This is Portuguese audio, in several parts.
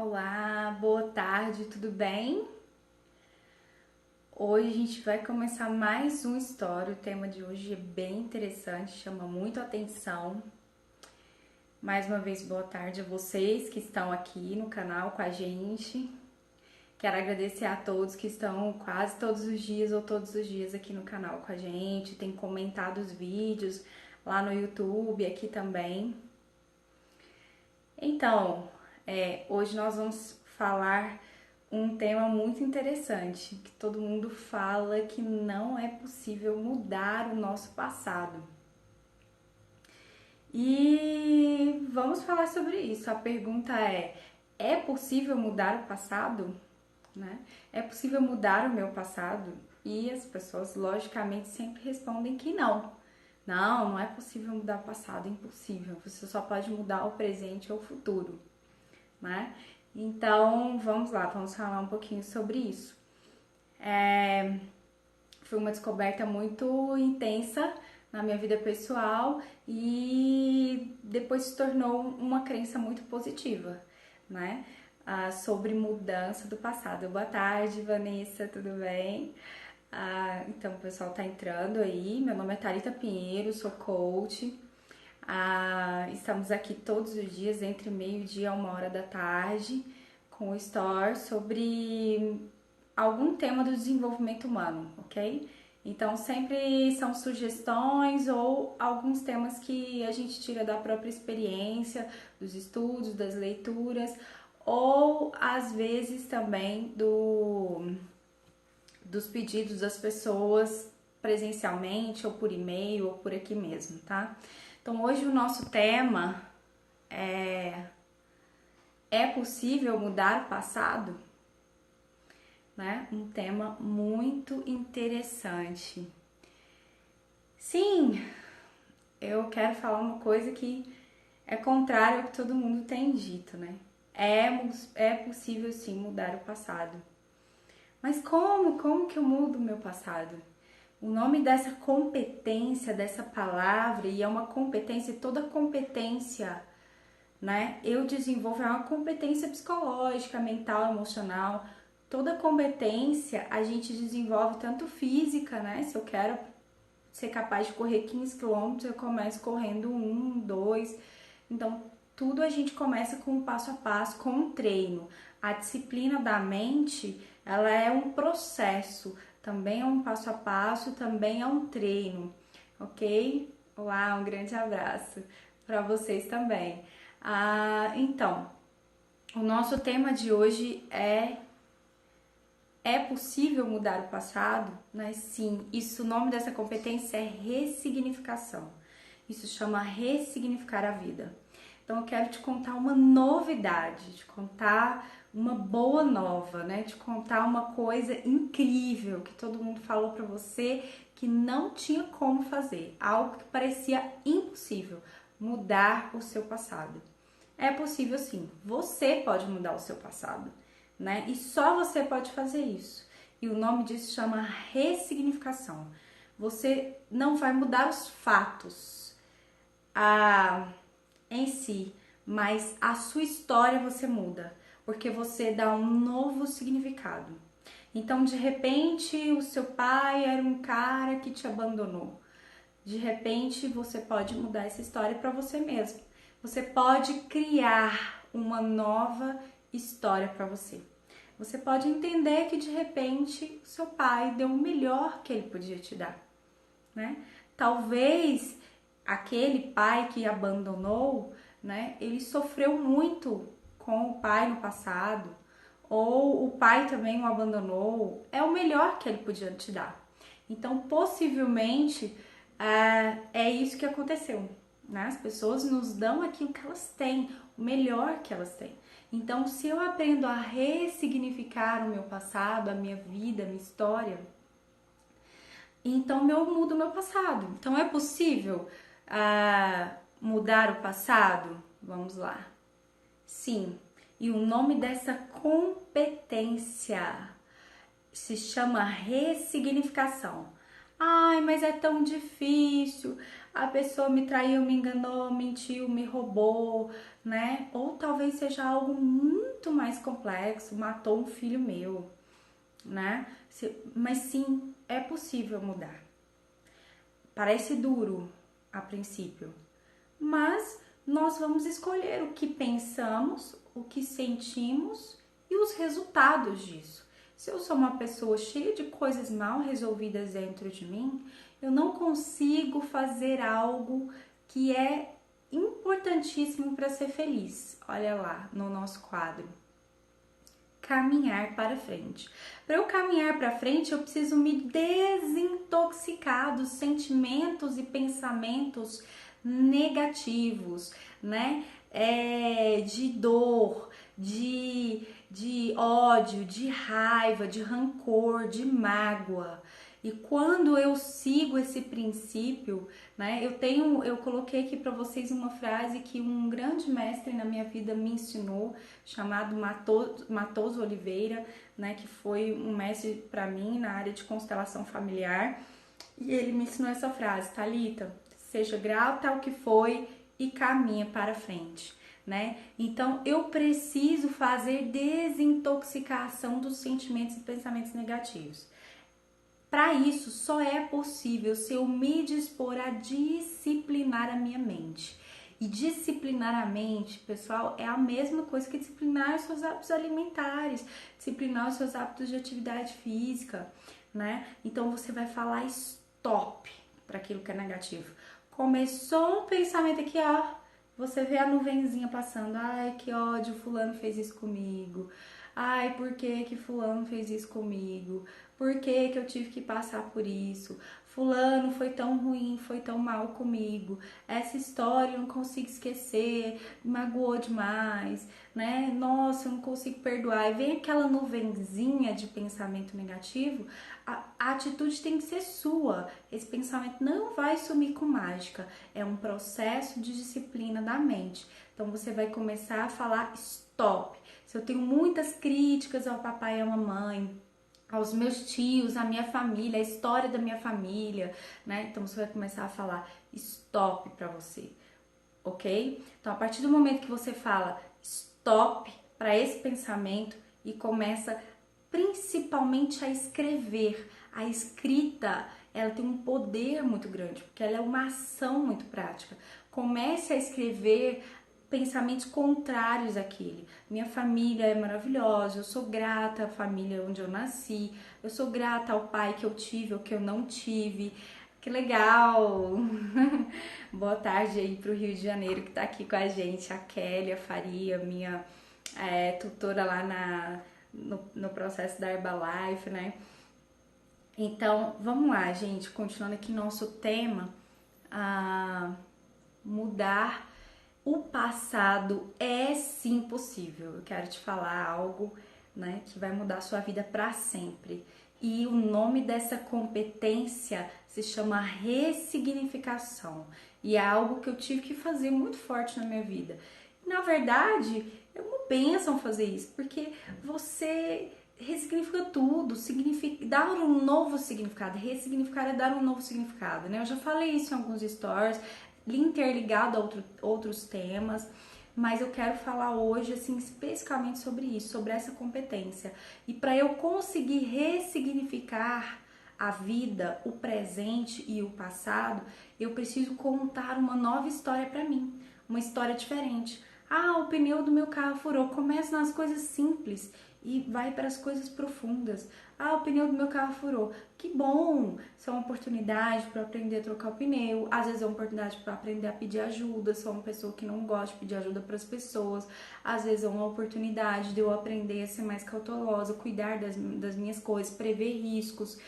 Olá, boa tarde, tudo bem? Hoje a gente vai começar mais uma história. O tema de hoje é bem interessante, chama muito a atenção. Mais uma vez, boa tarde a vocês que estão aqui no canal com a gente. Quero agradecer a todos que estão quase todos os dias ou todos os dias aqui no canal com a gente, tem comentado os vídeos lá no YouTube, aqui também. Então, hoje nós vamos falar um tema muito interessante, que todo mundo fala que não é possível mudar o nosso passado. E vamos falar sobre isso. A pergunta é possível mudar o passado? Né? É possível mudar o meu passado? E as pessoas, logicamente, sempre respondem que não. Não é possível mudar o passado, é impossível. Você só pode mudar o presente ou o futuro, né? Então, vamos lá, vamos falar um pouquinho sobre isso. Foi uma descoberta muito intensa na minha vida pessoal e depois se tornou uma crença muito positiva, né? Sobre mudança do passado. Boa tarde, Vanessa, tudo bem? Então, o pessoal tá entrando aí. Meu nome é Thalita Pinheiro, sou coach. Estamos aqui todos os dias, entre meio-dia e 1h da tarde, com o Store sobre algum tema do desenvolvimento humano, ok? Então, sempre são sugestões ou alguns temas que a gente tira da própria experiência, dos estudos, das leituras, ou às vezes também dos pedidos das pessoas presencialmente, ou por e-mail, ou por aqui mesmo, tá? Então, hoje o nosso tema é possível mudar o passado? Né? Um tema muito interessante. Sim, eu quero falar uma coisa que é contrário ao que todo mundo tem dito, né? É possível sim mudar o passado. Mas como? Como que eu mudo o meu passado? O nome dessa competência, dessa palavra, e é uma competência, toda competência, né? Eu desenvolvo uma competência psicológica, mental, emocional. Toda competência a gente desenvolve tanto física, né? Se eu quero ser capaz de correr 15 quilômetros, eu começo correndo 1, 2. Então, tudo a gente começa com um passo a passo, com um treino. A disciplina da mente, ela é um processo, também é um passo a passo, também é um treino, ok? Olá, um grande abraço para vocês também. Então, o nosso tema de hoje é possível mudar o passado? Né? Sim, o nome dessa competência é ressignificação. Isso chama ressignificar a vida. Então eu quero te contar uma novidade, te contar uma boa nova, né? Te contar uma coisa incrível que todo mundo falou para você que não tinha como fazer, algo que parecia impossível, mudar o seu passado. É possível sim, você pode mudar o seu passado, né? E só você pode fazer isso. E o nome disso chama ressignificação. Você não vai mudar os fatos em si, mas a sua história você muda, porque você dá um novo significado. Então, de repente, o seu pai era um cara que te abandonou. De repente, você pode mudar essa história para você mesmo. Você pode criar uma nova história para você. Você pode entender que de repente o seu pai deu o melhor que ele podia te dar, né? Talvez aquele pai que abandonou, né? Ele sofreu muito com o pai no passado, ou o pai também o abandonou. É o melhor que ele podia te dar. Então, possivelmente é isso que aconteceu, né? As pessoas nos dão aquilo que elas têm, o melhor que elas têm. Então, se eu aprendo a ressignificar o meu passado, a minha vida, a minha história, então eu mudo o meu passado. Então, é possível mudar o passado? Vamos lá. Sim. E o nome dessa competência se chama ressignificação. Ai, mas é tão difícil. A pessoa me traiu, me enganou, mentiu, me roubou, né? Ou talvez seja algo muito muito mais complexo, matou um filho meu, né? Mas sim, é possível mudar. Parece duro a princípio, mas nós vamos escolher o que pensamos, o que sentimos e os resultados disso. Se eu sou uma pessoa cheia de coisas mal resolvidas dentro de mim, eu não consigo fazer algo que é importantíssimo para ser feliz. Olha lá no nosso quadro. Caminhar para frente. Para eu caminhar para frente, eu preciso me desintoxicar dos sentimentos e pensamentos negativos, né? De dor, de ódio, de raiva, de rancor, de mágoa. E quando eu sigo esse princípio, né? Eu coloquei aqui para vocês uma frase que um grande mestre na minha vida me ensinou, chamado Matoso Oliveira, né? Que foi um mestre para mim na área de constelação familiar. E ele me ensinou essa frase: Thalita, seja grata ao que foi e caminha para frente, né? Então eu preciso fazer desintoxicação dos sentimentos e pensamentos negativos. Para isso, só é possível se eu me dispor a disciplinar a minha mente. E disciplinar a mente, pessoal, é a mesma coisa que disciplinar os seus hábitos alimentares, disciplinar os seus hábitos de atividade física, né? Então você vai falar stop para aquilo que é negativo. Começou um pensamento aqui, ó, você vê a nuvenzinha passando. Ai, que ódio, fulano fez isso comigo. Ai, por que fulano fez isso comigo? Por que eu tive que passar por isso? Fulano foi tão ruim, foi tão mal comigo. Essa história eu não consigo esquecer, me magoou demais, né? Nossa, eu não consigo perdoar. E vem aquela nuvenzinha de pensamento negativo, a atitude tem que ser sua. Esse pensamento não vai sumir com mágica. É um processo de disciplina da mente. Então você vai começar a falar stop. Se eu tenho muitas críticas ao papai e à mamãe, aos meus tios, à minha família, a história da minha família, né? Então você vai começar a falar stop para você, ok? Então a partir do momento que você fala stop para esse pensamento e começa principalmente a escrever, a escrita, ela tem um poder muito grande, porque ela é uma ação muito prática. Comece a escrever pensamentos contrários àquele. Minha família é maravilhosa, eu sou grata à família onde eu nasci, eu sou grata ao pai que eu tive ou que eu não tive. Que legal! Boa tarde aí pro Rio de Janeiro que tá aqui com a gente, a Kélia Faria, minha tutora lá no processo da Herbalife, né? Então, vamos lá, gente, continuando aqui nosso tema, mudar o passado é sim possível. Eu quero te falar algo, né, que vai mudar a sua vida para sempre. E o nome dessa competência se chama ressignificação. E é algo que eu tive que fazer muito forte na minha vida. Na verdade, é uma bênção fazer isso, porque você ressignifica tudo, significa, dar um novo significado. Ressignificar é dar um novo significado, né? Eu já falei isso em alguns stories, interligado a outros temas, mas eu quero falar hoje, assim, especificamente sobre isso, sobre essa competência. E para eu conseguir ressignificar a vida, o presente e o passado, eu preciso contar uma nova história para mim, uma história diferente. Ah, o pneu do meu carro furou. Começa nas coisas simples e vai para as coisas profundas. Ah, o pneu do meu carro furou. Que bom! Isso é uma oportunidade para aprender a trocar o pneu. Às vezes é uma oportunidade para aprender a pedir ajuda. Sou uma pessoa que não gosta de pedir ajuda para as pessoas. Às vezes é uma oportunidade de eu aprender a ser mais cautelosa, cuidar das minhas coisas, prever riscos.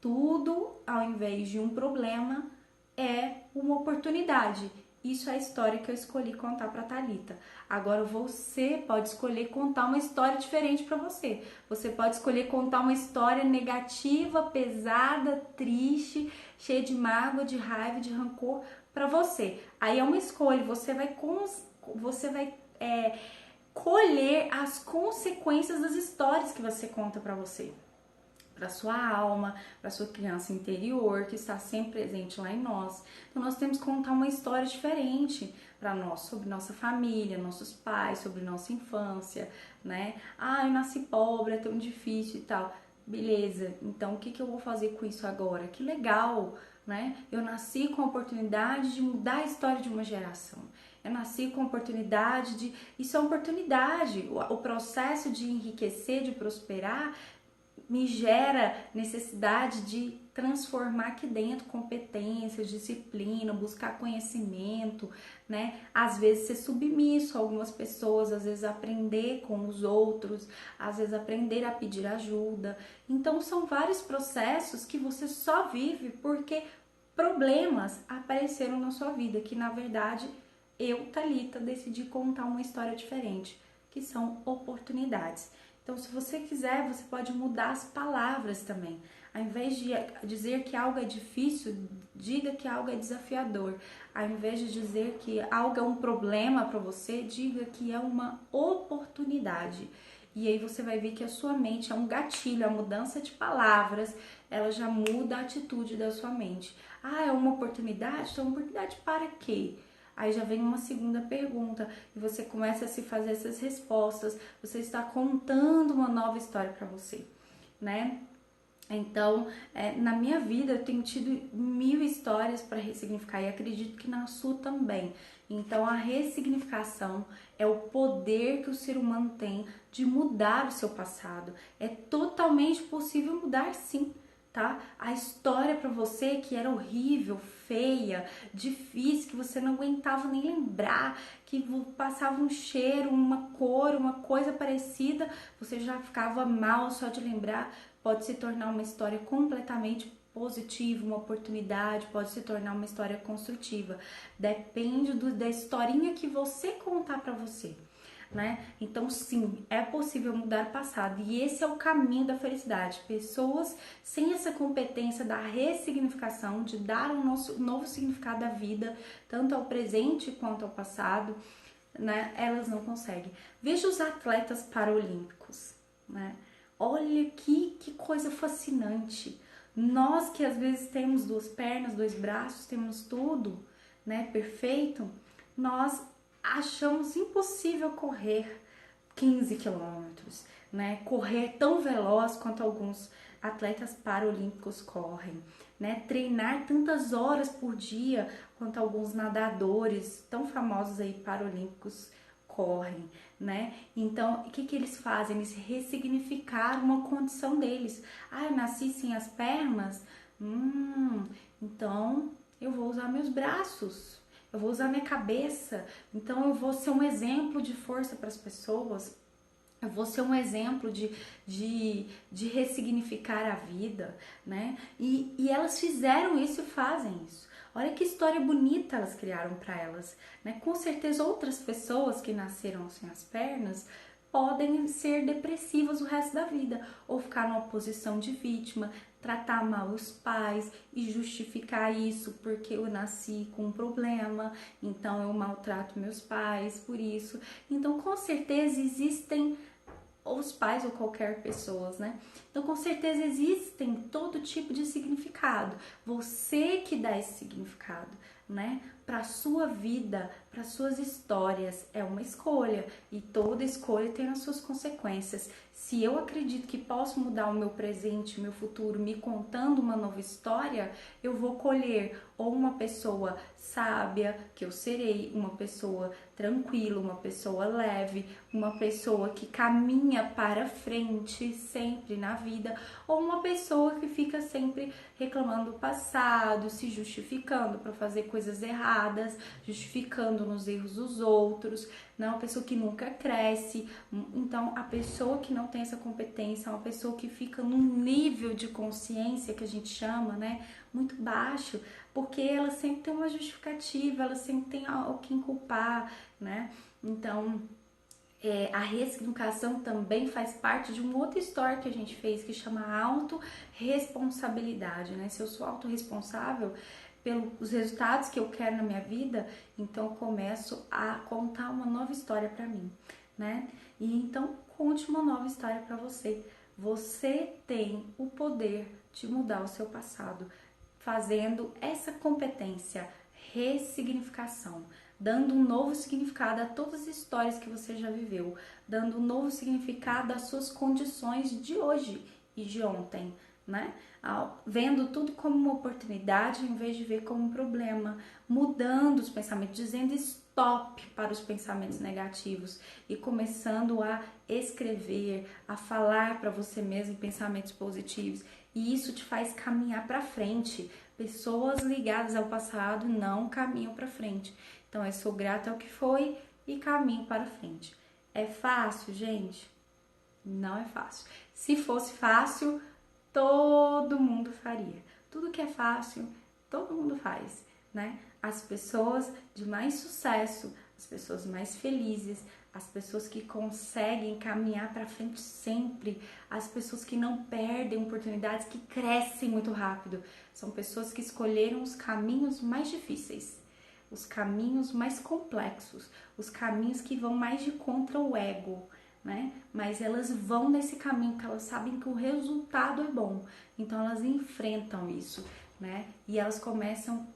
Tudo, ao invés de um problema, é uma oportunidade. Isso é a história que eu escolhi contar para Thalita. Agora você pode escolher contar uma história diferente para você. Você pode escolher contar uma história negativa, pesada, triste, cheia de mágoa, de raiva, de rancor para você. Aí é uma escolha. Você vai colher as consequências das histórias que você conta para você. para sua alma, para sua criança interior que está sempre presente lá em nós. Então nós temos que contar uma história diferente para nós, sobre nossa família, nossos pais, sobre nossa infância, né? Ah, eu nasci pobre, é tão difícil e tal. Beleza, então o que eu vou fazer com isso agora? Que legal, né? Eu nasci com a oportunidade de mudar a história de uma geração. Eu nasci com a oportunidade de... Isso é uma oportunidade. O processo de enriquecer, de prosperar, me gera necessidade de transformar aqui dentro competências, disciplina, buscar conhecimento, né? Às vezes ser submisso a algumas pessoas, às vezes aprender com os outros, às vezes aprender a pedir ajuda. Então são vários processos que você só vive porque problemas apareceram na sua vida, que na verdade eu, Thalita, decidi contar uma história diferente, que são oportunidades. Então, se você quiser, você pode mudar as palavras também. Ao invés de dizer que algo é difícil, diga que algo é desafiador. Ao invés de dizer que algo é um problema para você, diga que é uma oportunidade. E aí você vai ver que a sua mente é um gatilho, a mudança de palavras, ela já muda a atitude da sua mente. Ah, é uma oportunidade? Então, oportunidade para quê? Aí já vem uma segunda pergunta e você começa a se fazer essas respostas. Você está contando uma nova história para você, né? Então, na minha vida eu tenho tido 1000 histórias para ressignificar e acredito que na sua também. Então, a ressignificação é o poder que o ser humano tem de mudar o seu passado. É totalmente possível mudar, sim, tá? A história para você que era horrível, feia, difícil, que você não aguentava nem lembrar, que passava um cheiro, uma cor, uma coisa parecida, você já ficava mal só de lembrar, pode se tornar uma história completamente positiva, uma oportunidade, pode se tornar uma história construtiva. Depende da historinha que você contar para você, né? Então, sim, é possível mudar o passado e esse é o caminho da felicidade. Pessoas sem essa competência da ressignificação, de dar um novo significado à vida, tanto ao presente quanto ao passado, né? Elas não conseguem. Veja os atletas paralímpicos, né? Olha que coisa fascinante. Nós que às vezes temos 2 pernas, 2 braços, temos tudo, né, perfeito, nós achamos impossível correr 15 quilômetros, né, correr tão veloz quanto alguns atletas paralímpicos correm, né, treinar tantas horas por dia quanto alguns nadadores tão famosos aí paralímpicos correm, né? Então, o que eles fazem? Eles ressignificaram uma condição deles. Ah, eu nasci sem as pernas? Então eu vou usar meus braços, eu vou usar minha cabeça, então eu vou ser um exemplo de força para as pessoas. Eu vou ser um exemplo de ressignificar a vida, né? E elas fizeram isso e fazem isso. Olha que história bonita elas criaram para elas, né? Com certeza outras pessoas que nasceram sem as pernas podem ser depressivas o resto da vida ou ficar numa posição de vítima, tratar mal os pais e justificar isso porque eu nasci com um problema, então eu maltrato meus pais por isso. Então, com certeza existem ou os pais ou qualquer pessoa, né? Então, com certeza existem todo tipo de significado. Você que dá esse significado, né? Para sua vida, para suas histórias, é uma escolha e toda escolha tem as suas consequências. Se eu acredito que posso mudar o meu presente, o meu futuro, me contando uma nova história, eu vou colher ou uma pessoa sábia, que eu serei, uma pessoa tranquila, uma pessoa leve, uma pessoa que caminha para frente sempre na vida, ou uma pessoa que fica sempre reclamando do passado, se justificando para fazer coisas erradas, justificando nos erros dos outros, não é uma pessoa que nunca cresce. Então, a pessoa que não tem essa competência é uma pessoa que fica num nível de consciência que a gente chama, né, muito baixo, porque ela sempre tem uma justificativa, ela sempre tem o que culpar, né? Então, a ressignificação também faz parte de uma outra história que a gente fez, que chama autorresponsabilidade, né? Se eu sou autorresponsável pelos resultados que eu quero na minha vida, então eu começo a contar uma nova história para mim, né? E então conte uma nova história para você, Você tem o poder de mudar o seu passado, fazendo essa competência, ressignificação, dando um novo significado a todas as histórias que você já viveu, dando um novo significado às suas condições de hoje e de ontem, né? Vendo tudo como uma oportunidade em vez de ver como um problema, mudando os pensamentos, dizendo stop para os pensamentos negativos e começando a escrever, a falar para você mesmo pensamentos positivos. E isso te faz caminhar para frente. Pessoas ligadas ao passado não caminham para frente. Então eu sou grata ao que foi e caminho para frente. É fácil, gente? Não é fácil. Se fosse fácil, todo mundo faria. Tudo que é fácil, todo mundo faz, né? As pessoas de mais sucesso, as pessoas mais felizes, as pessoas que conseguem caminhar para frente sempre, as pessoas que não perdem oportunidades, que crescem muito rápido, são pessoas que escolheram os caminhos mais difíceis, os caminhos mais complexos, os caminhos que vão mais de contra o ego, né? Mas elas vão nesse caminho porque elas sabem que o resultado é bom. Então elas enfrentam isso, né? E elas começam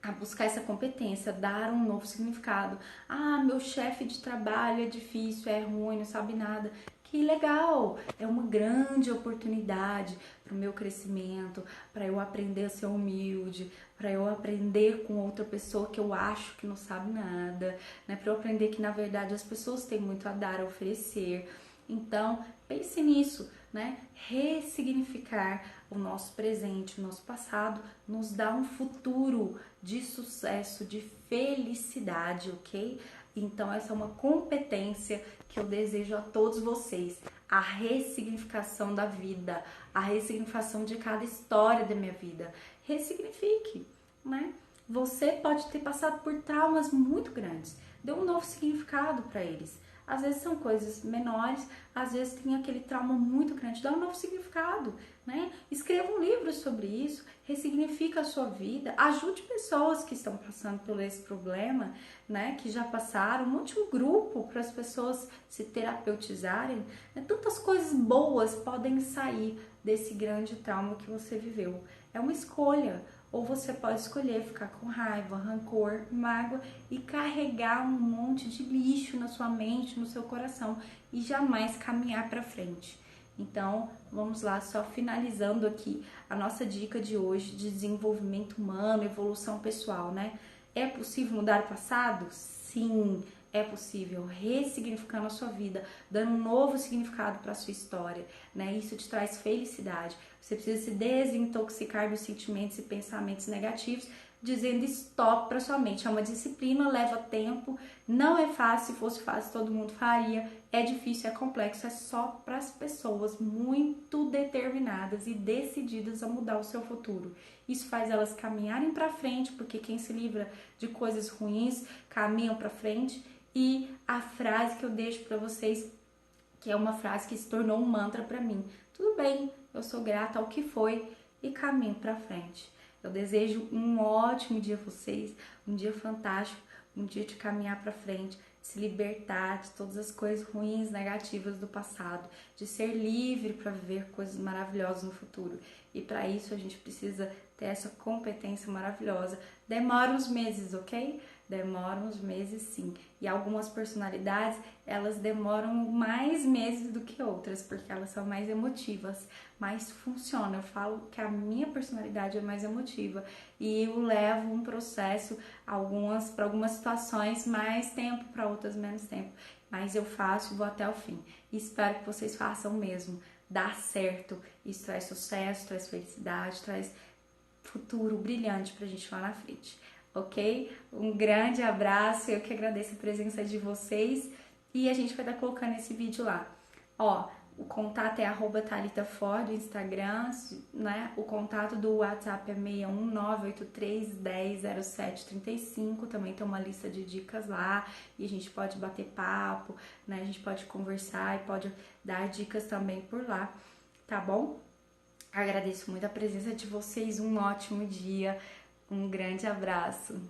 a buscar essa competência, dar um novo significado. Ah, meu chefe de trabalho é difícil, é ruim, não sabe nada. Que legal! É uma grande oportunidade para o meu crescimento, para eu aprender a ser humilde, para eu aprender com outra pessoa que eu acho que não sabe nada, né? Para eu aprender que na verdade as pessoas têm muito a dar, a oferecer. Então, pense nisso, né? Ressignificar o nosso presente, o nosso passado, nos dá um futuro de sucesso, de felicidade, ok? Então, essa é uma competência que eu desejo a todos vocês. A ressignificação da vida, a ressignificação de cada história da minha vida. Ressignifique, né? Você pode ter passado por traumas muito grandes. Dê um novo significado para eles. Às vezes são coisas menores, às vezes tem aquele trauma muito grande, dá um novo significado, né? Escreva um livro sobre isso, ressignifica a sua vida, ajude pessoas que estão passando por esse problema, né? Que já passaram, monte um grupo para as pessoas se terapeutizarem, né? Tantas coisas boas podem sair desse grande trauma que você viveu. É uma escolha. Ou você pode escolher ficar com raiva, rancor, mágoa e carregar um monte de lixo na sua mente, no seu coração e jamais caminhar para frente. Então, vamos lá, só finalizando aqui a nossa dica de hoje de desenvolvimento humano, evolução pessoal, né? É possível mudar o passado? Sim, é possível, ressignificando a sua vida, dando um novo significado para a sua história, né? Isso te traz felicidade. Você precisa se desintoxicar dos sentimentos e pensamentos negativos, dizendo stop para sua mente. É uma disciplina, leva tempo, não é fácil. Se fosse fácil, todo mundo faria. É difícil, é complexo, é só para as pessoas muito determinadas e decididas a mudar o seu futuro. Isso faz elas caminharem para frente, porque quem se livra de coisas ruins caminham para frente. E a frase que eu deixo para vocês, que é uma frase que se tornou um mantra para mim: tudo bem, eu sou grata ao que foi e caminho para frente. Eu desejo um ótimo dia a vocês, um dia fantástico, um dia de caminhar para frente, de se libertar de todas as coisas ruins, negativas do passado, de ser livre para viver coisas maravilhosas no futuro. E para isso a gente precisa ter essa competência maravilhosa. Demora uns meses, ok? Demoram uns meses, sim. E algumas personalidades, elas demoram mais meses do que outras, porque elas são mais emotivas, mas funciona. Eu falo que a minha personalidade é mais emotiva e eu levo um processo, para algumas situações mais tempo, para outras menos tempo. Mas eu faço e vou até o fim. E espero que vocês façam mesmo. Dá certo. Isso traz sucesso, traz felicidade, traz futuro brilhante pra gente lá na frente. Ok? Um grande abraço, eu que agradeço a presença de vocês e a gente vai estar colocando esse vídeo lá. Ó, o contato é @ThalitaFor do Instagram, né? O contato do WhatsApp é 61983100735, também tem uma lista de dicas lá e a gente pode bater papo, né? A gente pode conversar e pode dar dicas também por lá, tá bom? Agradeço muito a presença de vocês, um ótimo dia. Um grande abraço.